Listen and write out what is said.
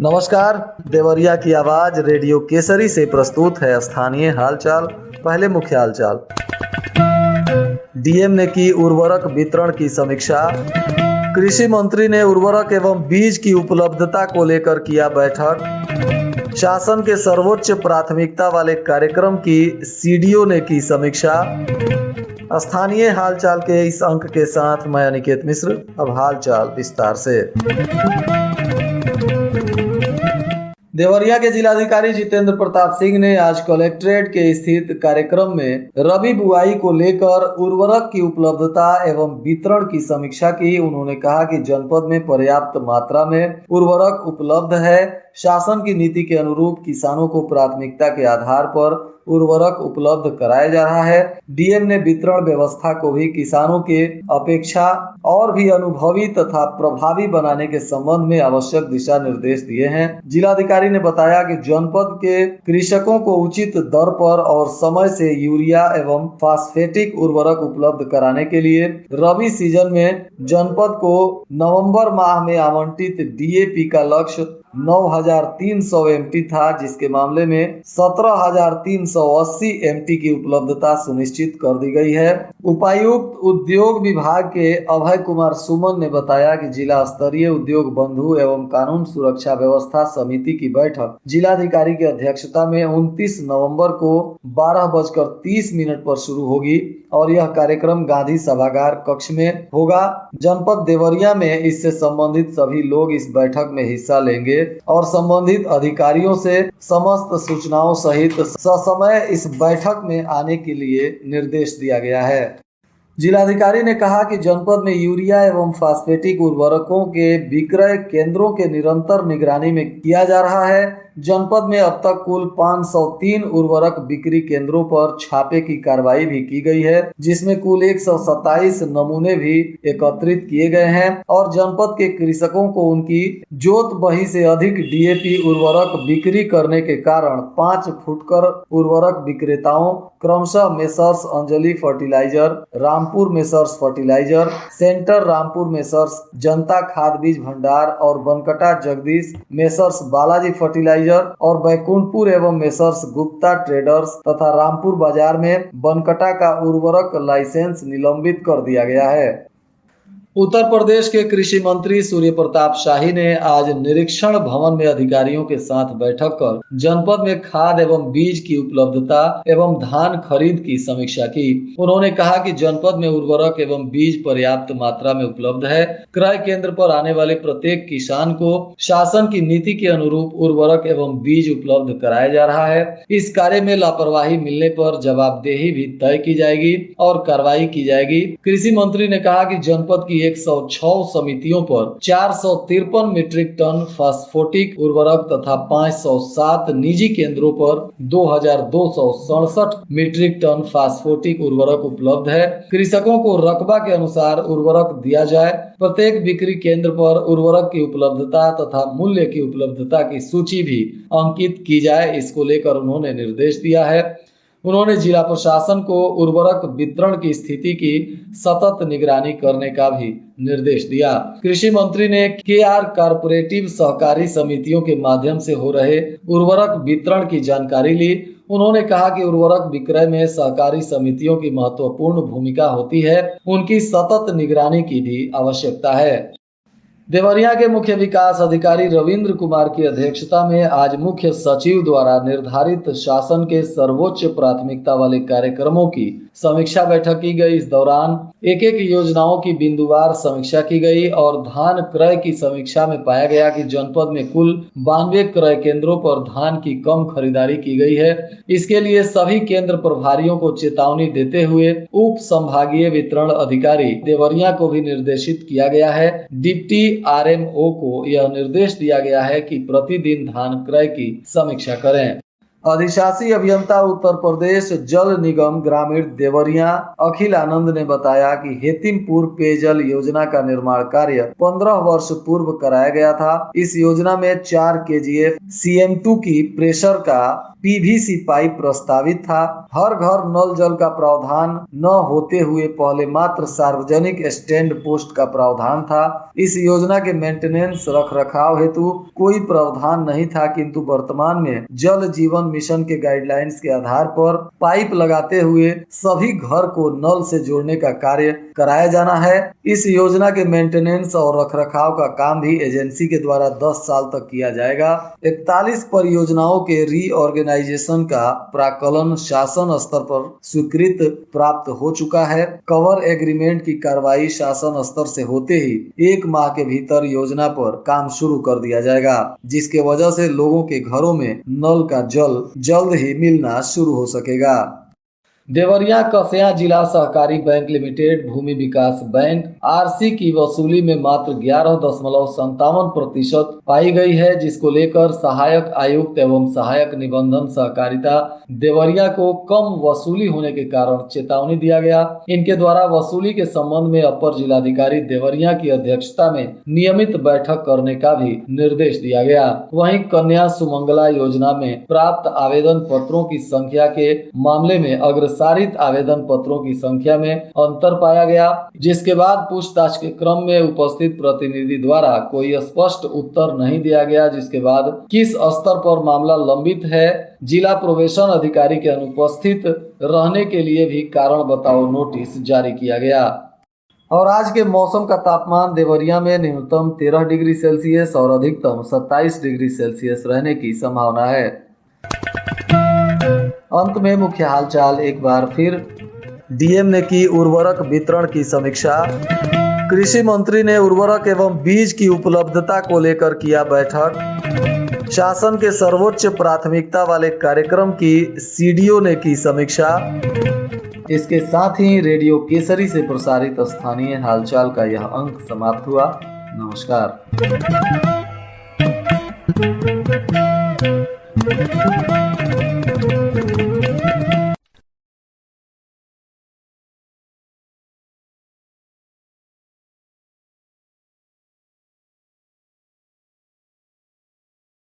नमस्कार। देवरिया की आवाज रेडियो केसरी से प्रस्तुत है स्थानीय हालचाल। पहले मुख्य हालचाल। डीएम ने की उर्वरक वितरण की समीक्षा। कृषि मंत्री ने उर्वरक एवं बीज की उपलब्धता को लेकर किया बैठक। शासन के सर्वोच्च प्राथमिकता वाले कार्यक्रम की सीडीओ ने की समीक्षा। स्थानीय हालचाल के इस अंक के साथ मैं अनिकेत मिश्र। अब हालचाल विस्तार से। देवरिया के जिलाधिकारी जितेंद्र प्रताप सिंह ने आज कलेक्ट्रेट के स्थित कार्यक्रम में रबी बुआई को लेकर उर्वरक की उपलब्धता एवं वितरण की समीक्षा की। उन्होंने कहा कि जनपद में पर्याप्त मात्रा में उर्वरक उपलब्ध है। शासन की नीति के अनुरूप किसानों को प्राथमिकता के आधार पर उर्वरक उपलब्ध कराया जा रहा है। डीएम ने वितरण व्यवस्था को भी किसानों के अपेक्षा और भी अनुभवी तथा प्रभावी बनाने के संबंध में आवश्यक दिशा निर्देश दिए हैं। जिलाधिकारी ने बताया कि जनपद के कृषकों को उचित दर पर और समय से यूरिया एवं फास्फेटिक उर्वरक उपलब्ध कराने के लिए रबी सीजन में जनपद को नवंबर माह में आवंटित डीएपी का लक्ष्य 9,300 एमटी था, जिसके मामले में 17,380 एमटी की उपलब्धता सुनिश्चित कर दी गई है। उपायुक्त उद्योग विभाग के अभय कुमार सुमन ने बताया कि जिला स्तरीय उद्योग बंधु एवं कानून सुरक्षा व्यवस्था समिति की बैठक जिलाधिकारी की अध्यक्षता में 29 नवंबर को 12:30 पर शुरू होगी और यह कार्यक्रम गांधी सभागार कक्ष में होगा। जनपद देवरिया में इससे संबंधित सभी लोग इस बैठक में हिस्सा लेंगे और संबंधित अधिकारियों से समस्त सूचनाओं सहित ससमय इस बैठक में आने के लिए निर्देश दिया गया है। जिलाधिकारी ने कहा कि जनपद में यूरिया एवं फास्फेटिक उर्वरकों के विक्रय केंद्रों के निरंतर निगरानी में किया जा रहा है। जनपद में अब तक कुल 503 उर्वरक बिक्री केंद्रों पर छापे की कार्रवाई भी की गई है, जिसमें कुल 127 नमूने भी एकत्रित किए गए हैं और जनपद के कृषकों को उनकी जोत बही से अधिक डीएपी उर्वरक बिक्री करने के कारण 5 फुटकर उर्वरक विक्रेताओं क्रमशः Messrs Anjali fertiliser, Rampur Messrs fertiliser, centre Rampur Messrs Janata Khad Beej Bhandar और बनकटा जगदीश मेसर्स बालाजी फर्टिलाइजर और बैकुंठपुर एवं मेसर्स गुप्ता ट्रेडर्स तथा रामपुर बाजार में बनकटा का उर्वरक लाइसेंस निलंबित कर दिया गया है। उत्तर प्रदेश के कृषि मंत्री सूर्य प्रताप शाही ने आज निरीक्षण भवन में अधिकारियों के साथ बैठक कर जनपद में खाद एवं बीज की उपलब्धता एवं धान खरीद की समीक्षा की। उन्होंने कहा कि जनपद में उर्वरक एवं बीज पर्याप्त मात्रा में उपलब्ध है। क्रय केंद्र पर आने वाले प्रत्येक किसान को शासन की नीति के अनुरूप उर्वरक एवं बीज उपलब्ध कराया जा रहा है। इस कार्य में लापरवाही मिलने पर जवाबदेही भी तय की जाएगी और कार्रवाई की जाएगी। कृषि मंत्री ने कहा कि जनपद की 106 समितियों पर 453 मीट्रिक टन फास्फोटिक उर्वरक तथा 507 निजी केंद्रों पर 2,267 मीट्रिक टन फास्फोटिक उर्वरक उपलब्ध है। कृषकों को रकबा के अनुसार उर्वरक दिया जाए। प्रत्येक बिक्री केंद्र पर उर्वरक की उपलब्धता तथा मूल्य की उपलब्धता की सूची भी अंकित की जाए, इसको लेकर उन्होंने निर्देश दिया है। उन्होंने जिला प्रशासन को उर्वरक वितरण की स्थिति की सतत निगरानी करने का भी निर्देश दिया। कृषि मंत्री ने केआर कॉर्पोरेटिव सहकारी समितियों के माध्यम से हो रहे उर्वरक वितरण की जानकारी ली। उन्होंने कहा कि उर्वरक विक्रय में सहकारी समितियों की महत्वपूर्ण भूमिका होती है, उनकी सतत निगरानी की भी आवश्यकता है। देवरिया के मुख्य विकास अधिकारी रविंद्र कुमार की अध्यक्षता में आज मुख्य सचिव द्वारा निर्धारित शासन के सर्वोच्च प्राथमिकता वाले कार्यक्रमों की समीक्षा बैठक की गई। इस दौरान एक एक योजनाओं की बिंदुवार समीक्षा की गई और धान क्रय की समीक्षा में पाया गया कि जनपद में कुल 92 क्रय केंद्रों पर धान की कम खरीदारी की गई है। इसके लिए सभी केंद्र प्रभारियों को चेतावनी देते हुए उप संभागीय वितरण अधिकारी देवरिया को भी निर्देशित किया गया है। डिप्टी आरएमओ को यह निर्देश दिया गया है कि प्रतिदिन धान क्रय की समीक्षा करें। अधिशासी अभियंता उत्तर प्रदेश जल निगम ग्रामीण देवरिया अखिल आनंद ने बताया कि हेतिमपुर पेयजल योजना का निर्माण कार्य 15 वर्ष पूर्व कराया गया था। इस योजना में 4 केजीएफ CM2 की प्रेशर का पीवीसी पाइप प्रस्तावित था। हर घर नल जल का प्रावधान न होते हुए पहले मात्र सार्वजनिक स्टैंड पोस्ट का प्रावधान था। इस योजना के मेंटेनेंस रख रखाव हेतु कोई प्रावधान नहीं था, किंतु वर्तमान में जल जीवन मिशन के गाइडलाइंस के आधार पर पाइप लगाते हुए सभी घर को नल से जोड़ने का कार्य कराया जाना है। इस योजना के मेंटेनेंस और रखरखाव का काम भी एजेंसी के द्वारा 10 साल तक किया जाएगा। 41 परियोजनाओं के रीऑर्गेनाइजेशन का प्राक्कलन शासन स्तर पर स्वीकृत प्राप्त हो चुका है। कवर एग्रीमेंट की कार्रवाई शासन स्तर से होते ही 1 माह के भीतर योजना पर काम शुरू कर दिया जाएगा, जिसके वजह से लोगों के घरों में नल का जल जल्द ही मिलना शुरू हो सकेगा। देवरिया कस्या जिला सहकारी बैंक लिमिटेड भूमि विकास बैंक आरसी की वसूली में मात्र 11.57% पाई गई है, जिसको लेकर सहायक आयुक्त एवं सहायक निबंधन सहकारिता देवरिया को कम वसूली होने के कारण चेतावनी दिया गया। इनके द्वारा वसूली के संबंध में अपर जिलाधिकारी देवरिया की अध्यक्षता में नियमित बैठक करने का भी निर्देश दिया गया। वहीं कन्या सुमंगला योजना में प्राप्त आवेदन पत्रों की संख्या के मामले में अग्रसारित आवेदन पत्रों की संख्या में अंतर पाया गया, जिसके बाद पूछताछ के क्रम में उपस्थित प्रतिनिधि द्वारा कोई स्पष्ट उत्तर नहीं दिया गया, जिसके बाद किस स्तर पर मामला लंबित है, जिला प्रोबेशन अधिकारी के अनुपस्थित रहने के लिए भी कारण बताओ नोटिस जारी किया गया। और आज के मौसम का तापमान देवरिया में न्यूनतम 13 डिग्री सेल्सियस और अधिकतम 27 डिग्री सेल्सियस रहने की संभावना है। अंत में मुख्य हालचाल एक बार फिर। डीएम ने की उर्वरक वितरण की समीक्षा। कृषि मंत्री ने उर्वरक एवं बीज की उपलब्धता को लेकर किया बैठक। शासन के सर्वोच्च प्राथमिकता वाले कार्यक्रम की सीडीओ ने की समीक्षा। इसके साथ ही रेडियो केसरी से प्रसारित स्थानीय हालचाल का यह अंक समाप्त हुआ। नमस्कार।